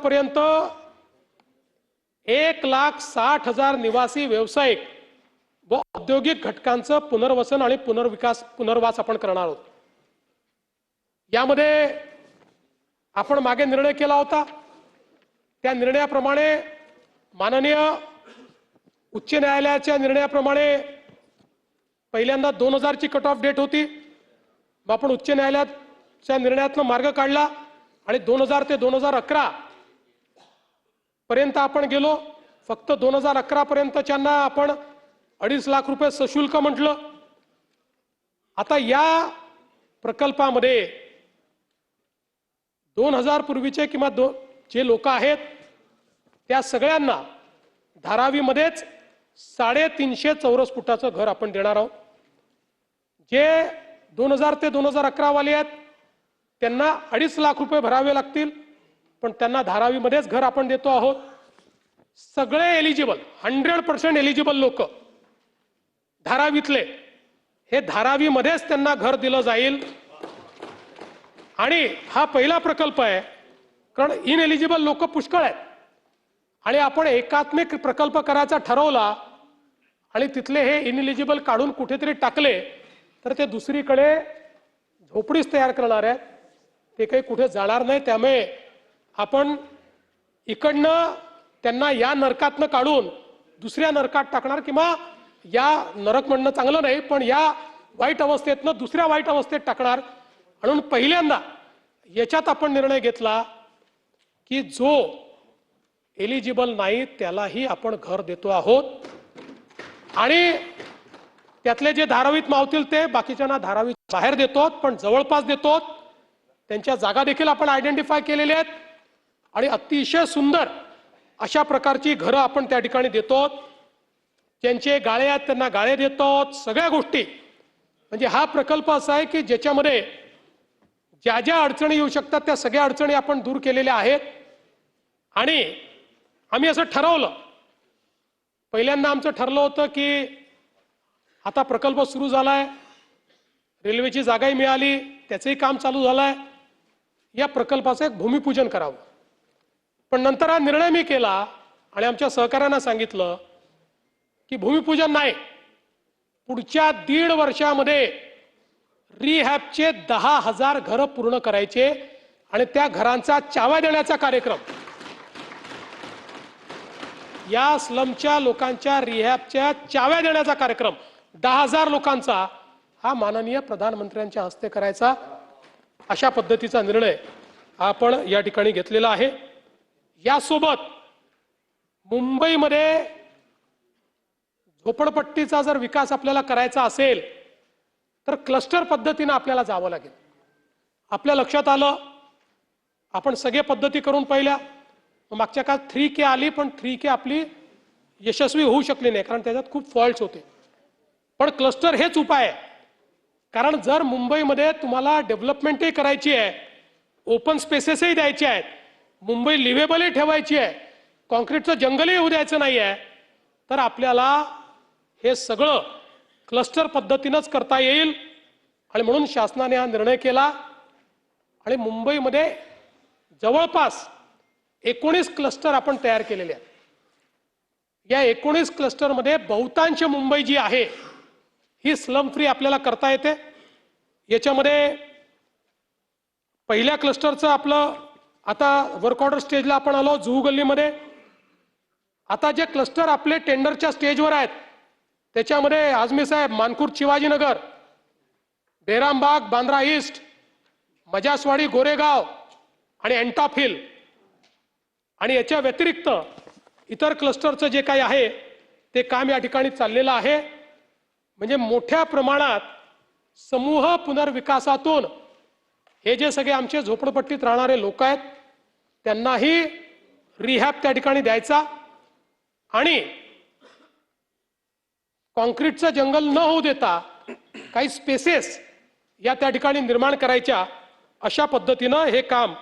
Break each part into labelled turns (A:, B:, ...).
A: आतापर्यंत 1,60,000 निवासी व्यावसायिक व औद्योगिक घटकांचं पुनर्वसन आणि पुनर्वास आपण करणार आहोत। यामध्ये आपण मागे निर्णय केला होता, त्या निर्णयाप्रमाणे माननीय उच्च न्यायालयाच्या निर्णयाप्रमाणे पहिल्यांदा 2000 ची कट ऑफ डेट होती। मग आपण उच्च न्यायालयाच्या निर्णयातून मार्ग काढला आणि 2000 ते 2011 पर्यंत आपण गेलो। फक्त 2011 पर्यंतच्यांना आपण 2.5 लाख रुपये सशुल्क म्हटलं। आता या प्रकल्पामध्ये 2000 पूर्वीचे किंवा जे लोक आहेत त्या सगळ्यांना धारावीमध्येच 350 चौरस फुटाचं घर आपण देणार आहोत। जे 2000 ते 2011 वाले आहेत त्यांना 2.5 लाख रुपये भरावे लागतील, पण त्यांना धारावीमध्येच घर आपण देतो आहोत। सगळे एलिजिबल 100% एलिजिबल लोक धारावीतले हे धारावीमध्येच त्यांना घर दिलं जाईल। आणि हा पहिला प्रकल्प आहे, कारण इनएलिजिबल लोक पुष्कळ आहेत आणि आपण एकात्मिक प्रकल्प करायचा ठरवला आणि तिथले हे इनएलिजिबल काढून कुठेतरी टाकले तर ते दुसरीकडे झोपडीच तयार करणार आहेत, ते काही कुठे जाणार नाही। त्यामुळे आपण इकडनं त्यांना या नरकातनं काढून दुसऱ्या नरकात टाकणार, किंवा या नरक म्हणणं चांगलं नाही पण या वाईट अवस्थेतनं दुसऱ्या वाईट अवस्थेत टाकणार। म्हणून पहिल्यांदा याच्यात आपण निर्णय घेतला की जो एलिजिबल नाही त्यालाही आपण घर देतो आहोत आणि त्यातले जे धारावीत मावतील ते बाकीच्यांना धारावीत बाहेर देतो, पण जवळपास देतो। त्यांच्या जागा देखील आपण आयडेंटिफाय केलेल्या आहेत आणि अतिशय सुंदर अशा प्रकारची घरं आपण त्या ठिकाणी देतो। ज्यांचे गाळे आहेत त्यांना गाळे देतो, सगळ्या गोष्टी। म्हणजे हा प्रकल्प असा आहे की ज्याच्यामध्ये ज्या ज्या अडचणी येऊ शकतात त्या सगळ्या अडचणी आपण दूर केलेल्या आहेत। आणि आम्ही असं ठरवलं, पहिल्यांदा आमचं ठरलं होतं की आता प्रकल्प सुरू झालाय, रेल्वेची जागाही मिळाली, त्याचंही काम चालू झालंय, या प्रकल्पाचं एक भूमिपूजन करावं। पण नंतर हा निर्णय मी केला आणि आमच्या सहकाऱ्यांना सांगितलं की भूमिपूजन नाही, पुढच्या 1.5 वर्षामध्ये रिहॅबचे 10,000 घरं पूर्ण करायचे आणि त्या घरांचा चाव्या देण्याचा कार्यक्रम, या स्लमच्या लोकांच्या रिहॅबच्या चाव्या देण्याचा कार्यक्रम 10,000 लोकांचा हा माननीय प्रधानमंत्र्यांच्या हस्ते करायचा, अशा पद्धतीचा निर्णय आपण या ठिकाणी घेतलेला आहे। यासोबत मुंबईमध्ये झोपडपट्टीचा जर विकास आपल्याला करायचा असेल तर क्लस्टर पद्धतीने आपल्याला जावं लागेल। आपल्या लक्षात आलं, आपण सगळे पद्धती करून पाहिल्या, मागच्या काळात 3K आली पण 3K आपली यशस्वी होऊ शकली नाही, कारण त्याच्यात खूप फॉल्ट्स होते। पण क्लस्टर हेच उपाय आहे, कारण जर मुंबईमध्ये तुम्हाला डेव्हलपमेंटही करायची आहे, ओपन स्पेसेसही द्यायचे आहेत, मुंबई लिव्हेबलही ठेवायची आहे, कॉन्क्रीटचं जंगलही होऊ द्यायचं नाही आहे, तर आपल्याला हे सगळं क्लस्टर पद्धतीनंच करता येईल। आणि म्हणून शासनाने हा निर्णय केला आणि मुंबईमध्ये जवळपास 19 क्लस्टर आपण तयार केलेले आहेत। या 19 क्लस्टरमध्ये बहुतांश मुंबई जी आहे ही स्लम फ्री आपल्याला करता येते। याच्यामध्ये पहिल्या क्लस्टरचं आपलं आता वर्क ऑर्डर स्टेजला आपण आलो जुहू गल्लीमध्ये। आता जे क्लस्टर आपले टेंडरच्या स्टेजवर आहेत त्याच्यामध्ये आझमी साहेब, मानखुर्द शिवाजीनगर, बेरामबाग बांद्रा ईस्ट, मजासवाडी गोरेगाव आणि एंटॉप हिल, आणि याच्या व्यतिरिक्त इतर क्लस्टरचं जे काही आहे ते काम या ठिकाणी चाललेलं आहे। म्हणजे मोठ्या प्रमाणात समूह पुनर्विकासातून हे जे सगळे आमचे झोपडपट्टीत राहणारे लोक आहेत त्यांनाही रिहॅब त्या ठिकाणी द्यायचा आणि कॉन्क्रीटचं जंगल न होऊ देता काही स्पेसेस या त्या ठिकाणी निर्माण करायच्या, अशा पद्धतीनं हे काम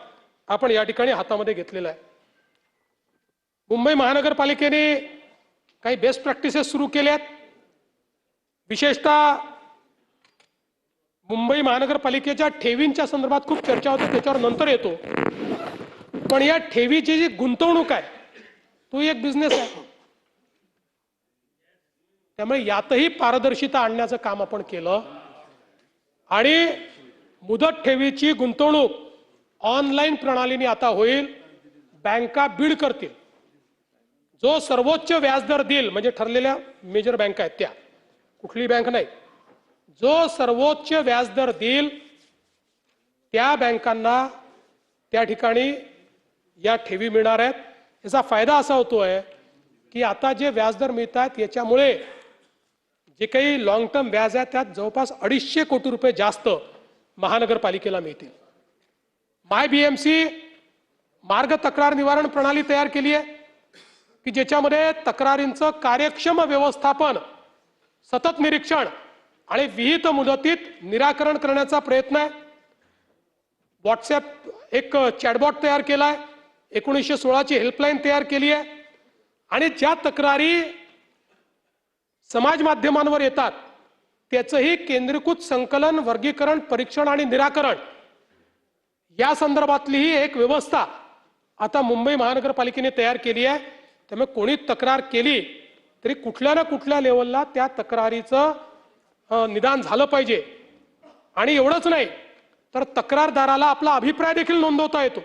A: आपण या ठिकाणी हातामध्ये घेतलेलं आहे। मुंबई महानगरपालिकेने काही बेस्ट प्रॅक्टिसेस सुरू केल्या आहेत। विशेषतः मुंबई महानगरपालिकेच्या ठेवींच्या संदर्भात खूप चर्चा होते, त्याच्यावर नंतर येतो। पण या ठेवीची जी गुंतवणूक आहे तो एक बिझनेस आहे. त्यामुळे यातही पारदर्शिता आणण्याचं काम आपण केलं आणि मुदत ठेवीची गुंतवणूक ऑनलाईन प्रणालीने आता होईल. बँका बीड करतील. जो सर्वोच्च व्याजदर देईल, म्हणजे ठरलेल्या मेजर बँका आहेत त्या, कुठली बँक नाही, जो सर्वोच्च व्याजदर देईल त्या बँकांना त्या ठिकाणी या ठेवी मिळणार आहेत. याचा फायदा असा होतोय की आता जे व्याजदर मिळतात याच्यामुळे जे काही लॉंग टर्म व्याज आहे त्यात जवळपास 250 कोटी रुपये जास्त महानगरपालिकेला मिळतील. माय बीएमसी मार्ग तक्रार निवारण प्रणाली तयार केली आहे की ज्याच्यामध्ये तक्रारींचं कार्यक्षम व्यवस्थापन, सतत निरीक्षण आणि विहित मुदतीत निराकरण करण्याचा प्रयत्न आहे. व्हॉट्सॲप एक चॅटबॉट तयार केलाय, 1916 ची हेल्पलाईन तयार केली आहे आणि ज्या तक्रारी समाज माध्यमांवर येतात त्याचंही केंद्रीकृत संकलन, वर्गीकरण, परीक्षण आणि निराकरण या संदर्भातली ही एक व्यवस्था आता मुंबई महानगरपालिकेने तयार केली आहे. त्यामुळे कोणी तक्रार केली तरी कुठल्या ना कुठल्या लेवलला त्या तक्रारीचं निदान झालं पाहिजे. आणि एवढंच नाही तर तक्रारदाराला आपला अभिप्राय देखील नोंदवता येतो.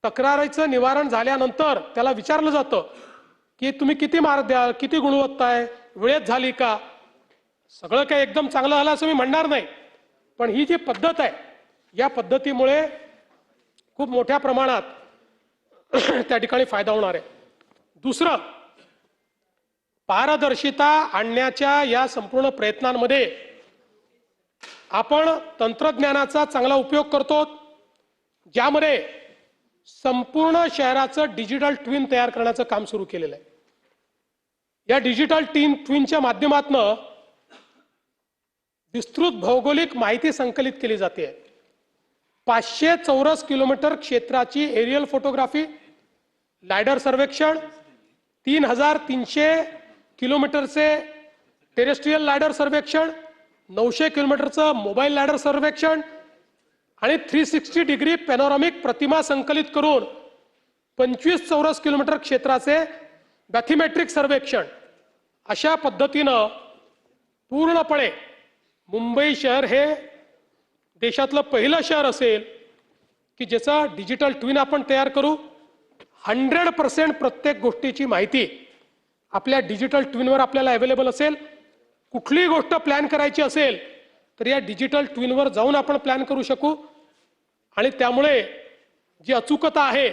A: तक्रारीचं निवारण झाल्यानंतर त्याला विचारलं जातं की तुम्ही किती मार्क द्याल, किती गुणवत्ता आहे, वेळेत झाली का. सगळं काही एकदम चांगलं झालं असं मी म्हणणार नाही, पण ही जी पद्धत आहे या पद्धतीमुळे खूप मोठ्या प्रमाणात त्या ठिकाणी फायदा होणार आहे. दुसरं, पारदर्शिता आणण्याच्या या संपूर्ण प्रयत्नांमध्ये आपण तंत्रज्ञानाचा चांगला उपयोग करतो, ज्यामध्ये संपूर्ण शहराचं डिजिटल ट्विन तयार करण्याचं काम सुरू केलेलं आहे. या डिजिटल ट्विनच्या माध्यमातून विस्तृत भौगोलिक माहिती संकलित केली जाते. 500 चौरस किलोमीटर क्षेत्राची एरियल फोटोग्राफी, लायडर सर्वेक्षण, 3300 किलोमीटरचे टेरेस्ट्रियल लायडर सर्वेक्षण, 900 किलोमीटरचं मोबाईल लायडर सर्वेक्षण आणि 360 डिग्री पॅनोरामिक प्रतिमा संकलित करून 25 चौरस किलोमीटर क्षेत्राचे बॅथिमेट्रिक सर्वेक्षण. अशा पद्धतीनं पूर्णपणे मुंबई शहर हे देशातलं पहिलं शहर असेल की ज्याचा डिजिटल ट्विन आपण तयार करू. 100% प्रत्येक गोष्टीची माहिती आपल्या डिजिटल ट्विनवर आपल्याला अवेलेबल असेल. कुठलीही गोष्ट प्लॅन करायची असेल तर या डिजिटल ट्विनवर जाऊन आपण प्लॅन करू शकू आणि त्यामुळे जी अचूकता आहे,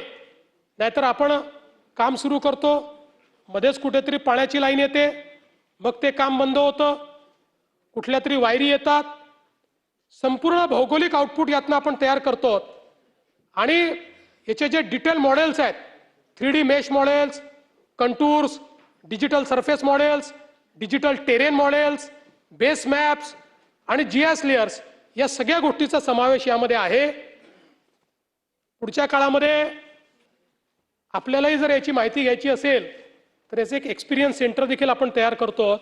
A: नाहीतर आपण काम सुरू करतो, मध्येच कुठेतरी पाण्याची लाईन येते, मग ते काम बंद होतं, कुठल्या तरी वायरी येतात, संपूर्ण भौगोलिक आउटपुट यातनं आपण तयार करतो आणि याचे जे डिटेल मॉडेल्स आहेत, 3D mesh models, contours, digital surface models, digital terrain models, base maps आणि जीएस लेयर्स, या सगळ्या गोष्टीचा समावेश यामध्ये आहे. पुढच्या काळामध्ये आपल्यालाही जर याची माहिती घ्यायची असेल तर याचे एक एक्सपिरियन्स सेंटर देखील आपण तयार करतो.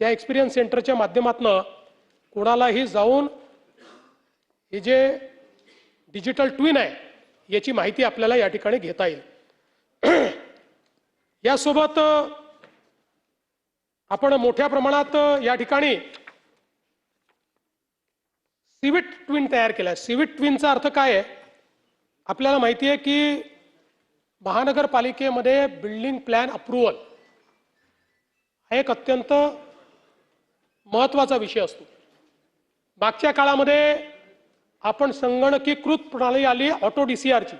A: त्या एक्सपिरियन्स सेंटरच्या माध्यमातून कोणालाही जाऊन हे जे डिजिटल ट्विन आहे याची माहिती आपल्याला या ठिकाणी घेता येईल. यासोबत आपण मोठ्या प्रमाणात या ठिकाणी सिविट ट्विन तयार केला. सिविट ट्विनचा अर्थ काय आहे? आपल्याला माहिती आहे की महानगरपालिकेमध्ये बिल्डिंग प्लॅन अप्रूव्हल हा एक अत्यंत महत्त्वाचा विषय असतो. मागच्या काळामध्ये आपण संगणकीकृत प्रणाली आली ऑटो डीसीआरची,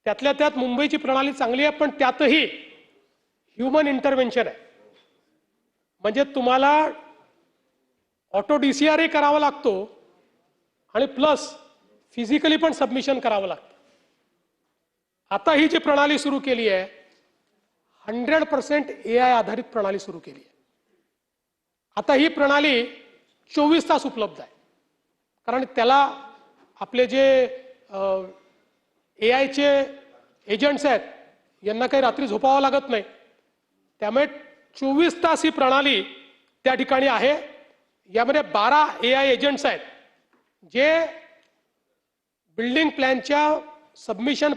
A: त्यातल्या त्यात मुंबईची प्रणाली चांगली आहे, पण त्यातही ह्युमन इंटरव्हेन्शन आहे. म्हणजे तुम्हाला ऑटो डीसीआरही करावा लागतो आणि प्लस फिजिकली पण सबमिशन करावं लागतं. आता ही जी प्रणाली सुरू केली आहे 100% AI आधारित प्रणाली सुरू केली आहे. आता ही प्रणाली 24 तास उपलब्ध आहे, कारण त्याला आपले जे AIचे एजंट्स आहेत यांना काही रात्री झोपावं लागत नाही. त्यामुळे 24 तास ही प्रणाली त्या ठिकाणी आहे. यामध्ये 12 AI एजंट्स आहेत जे बिल्डिंग प्लॅनच्या सबमिशन